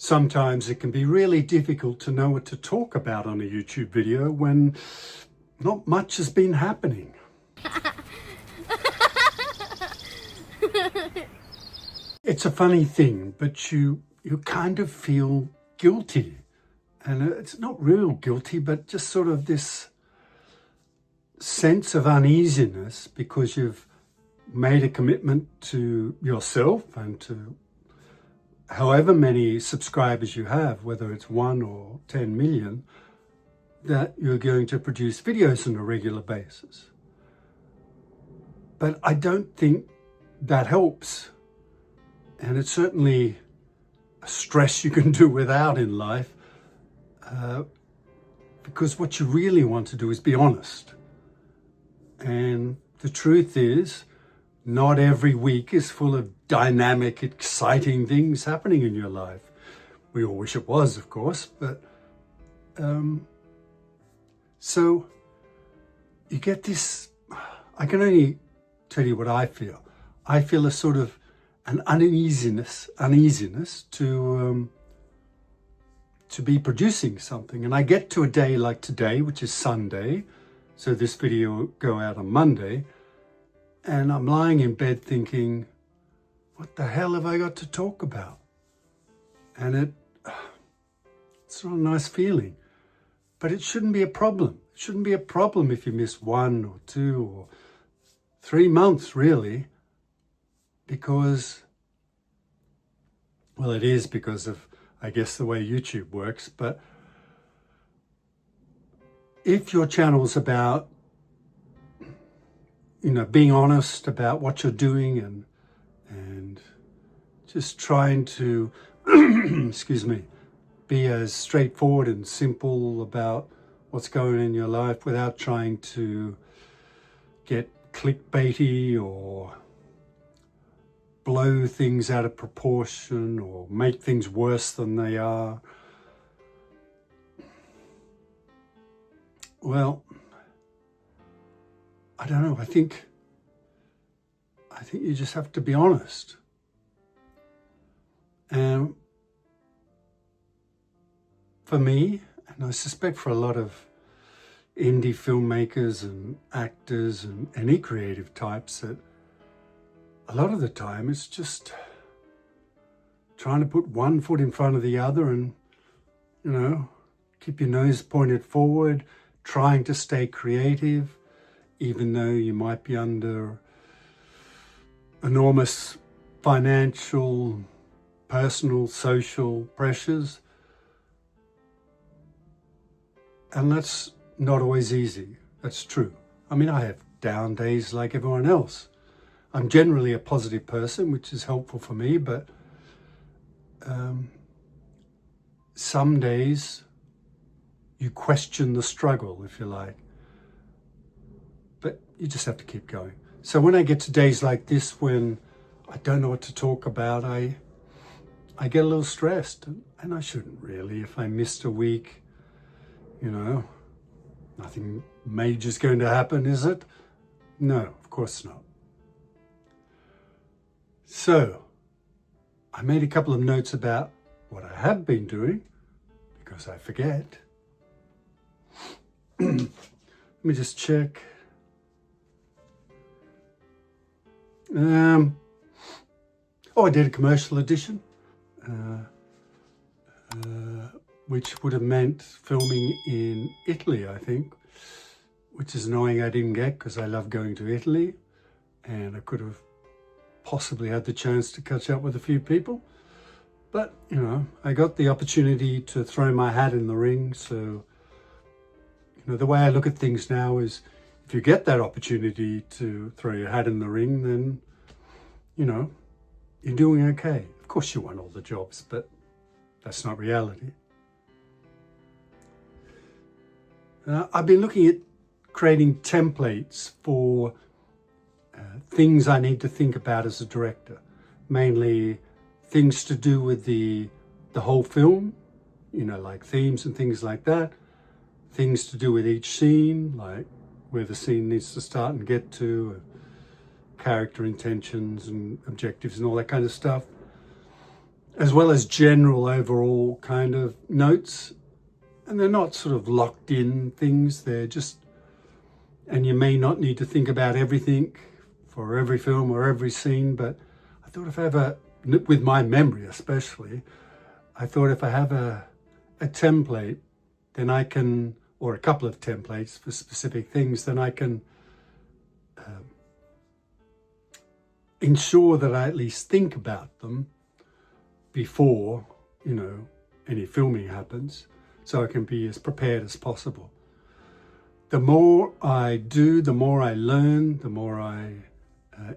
sometimes it can be really difficult to know what to talk about on a YouTube video when not much has been happening. It's a funny thing, but you kind of feel guilty. And it's not real guilty, but just sort of this sense of uneasiness because you've made a commitment to yourself and to however many subscribers you have, whether it's 1 or 10 million, that you're going to produce videos on a regular basis. But I don't think that helps. And it's certainly a stress you can do without in life, because what you really want to do is be honest. And the truth is, not every week is full of dynamic, exciting things happening in your life. We all wish it was, of course, but so you get this, I can only tell you what I feel. I feel a sort of an uneasiness to be producing something. And I get to a day like today, which is Sunday, so this video will go out on Monday, and I'm lying in bed thinking, what the hell have I got to talk about? And it's not a nice feeling, but it shouldn't be a problem. It shouldn't be a problem if you miss 1 or 2 or 3 months, really, because, well, it is because of, I guess, the way YouTube works. But if your channel's about, being honest about what you're doing and just trying to, excuse me, be as straightforward and simple about what's going on in your life without trying to get clickbaity or blow things out of proportion or make things worse than they are. Well, I don't know. I think you just have to be honest. And for me, and I suspect for a lot of indie filmmakers and actors and any creative types, that a lot of the time it's just trying to put one foot in front of the other and, keep your nose pointed forward, trying to stay creative, even though you might be under enormous financial, personal, social pressures. And that's not always easy. That's true. I mean, I have down days like everyone else. I'm generally a positive person, which is helpful for me, but some days you question the struggle, if you like. But you just have to keep going. So when I get to days like this, when I don't know what to talk about, I get a little stressed, and I shouldn't really. If I missed a week, nothing major's going to happen, is it? No, of course not. So I made a couple of notes about what I have been doing, because I forget. Let me just check. I did a commercial edition, which would have meant filming in Italy, I think, which is annoying I didn't get because I love going to Italy, and I could have possibly had the chance to catch up with a few people. But, I got the opportunity to throw my hat in the ring. So, the way I look at things now is, if you get that opportunity to throw your hat in the ring, then, you're doing okay. Of course you want all the jobs, but that's not reality. I've been looking at creating templates for things I need to think about as a director, mainly things to do with the whole film, like themes and things like that, things to do with each scene, like where the scene needs to start and get to, character intentions and objectives and all that kind of stuff. as well as general overall kind of notes. And they're not sort of locked in things, they're just, and you may not need to think about everything for every film or every scene, but I thought if I ever, with my memory especially, I thought if I have a template, then I can, or a couple of templates for specific things, then I can ensure that I at least think about them before, you know, any filming happens, so I can be as prepared as possible. The more I do, the more I learn, the more I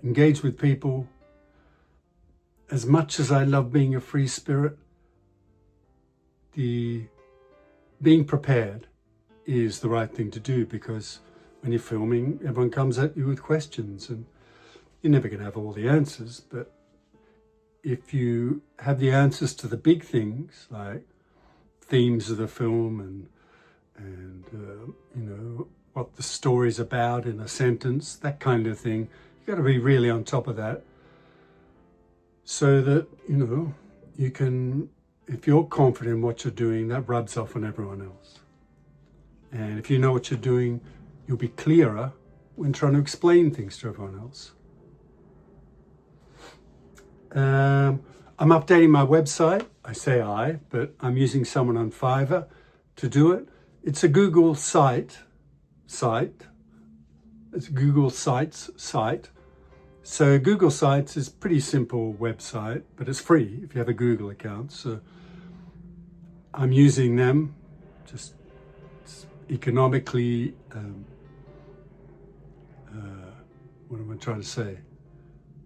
engage with people. As much as I love being a free spirit, being prepared is the right thing to do, because when you're filming, everyone comes at you with questions and you're never going to have all the answers. But if you have the answers to the big things, like themes of the film and you know, what the story's about in a sentence, that kind of thing, you've got to be really on top of that, so that, you know, you can, if you're confident in what you're doing, that rubs off on everyone else. And if you know what you're doing, you'll be clearer when trying to explain things to everyone else. I'm updating my website. I say I, but I'm using someone on Fiverr to do it. It's a Google site. It's a Google Sites site. So Google Sites is a pretty simple website, but it's free if you have a Google account. So I'm using them, just economically, what am I trying to say?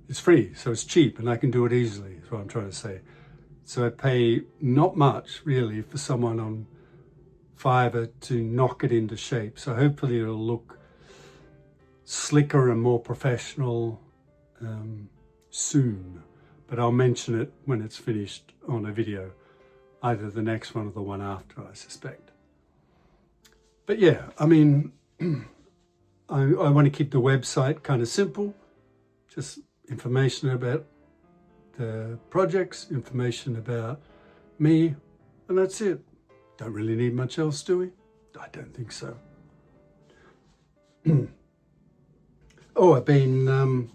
It's free, so it's cheap and I can do it easily, is what I'm trying to say. So I pay not much really for someone on Fiverr to knock it into shape. So hopefully it'll look slicker and more professional soon, but I'll mention it when it's finished on a video, either the next one or the one after, I suspect. But yeah, I mean, I want to keep the website kind of simple, just information about the projects, information about me, and that's it. Don't really need much else, do we? I don't think so. Oh, I've been,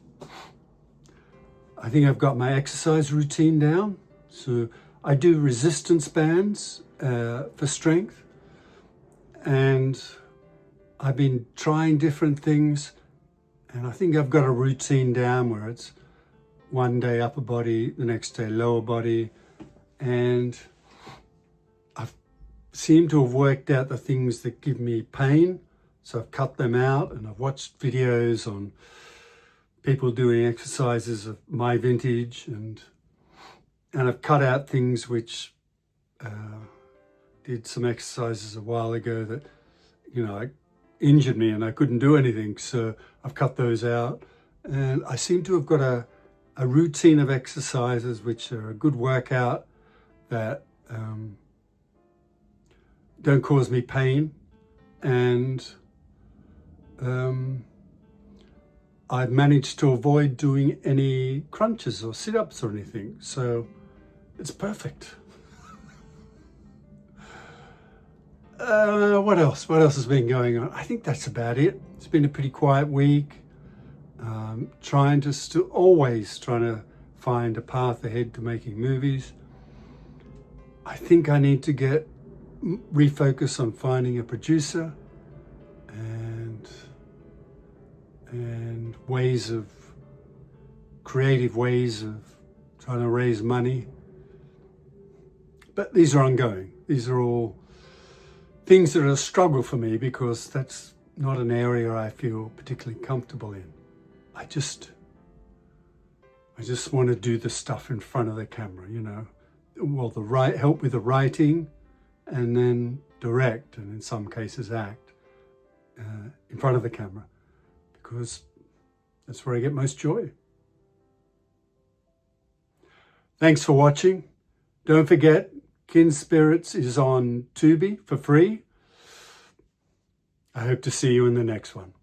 I think I've got my exercise routine down. So I do resistance bands for strength, and I've been trying different things, and I think I've got a routine down where it's one day upper body, the next day lower body, and I've seemed to have worked out the things that give me pain, so I've cut them out, and I've watched videos on people doing exercises of my vintage, and I've cut out things which did some exercises a while ago that, you know, injured me and I couldn't do anything, so I've cut those out. And I seem to have got a routine of exercises which are a good workout, that don't cause me pain, and I've managed to avoid doing any crunches or sit-ups or anything, so it's perfect. What else? What else has been going on? I think that's about it. It's been a pretty quiet week. Always trying to find a path ahead to making movies. I think I need to refocus on finding a producer and creative ways of trying to raise money. But these are ongoing. These are all things that are a struggle for me, because that's not an area I feel particularly comfortable in. I just want to do the stuff in front of the camera, you know. Well, help with the writing, and then direct, and in some cases act in front of the camera, because that's where I get most joy. Thanks for watching. Don't forget, Kin Spirits is on Tubi for free. I hope to see you in the next one.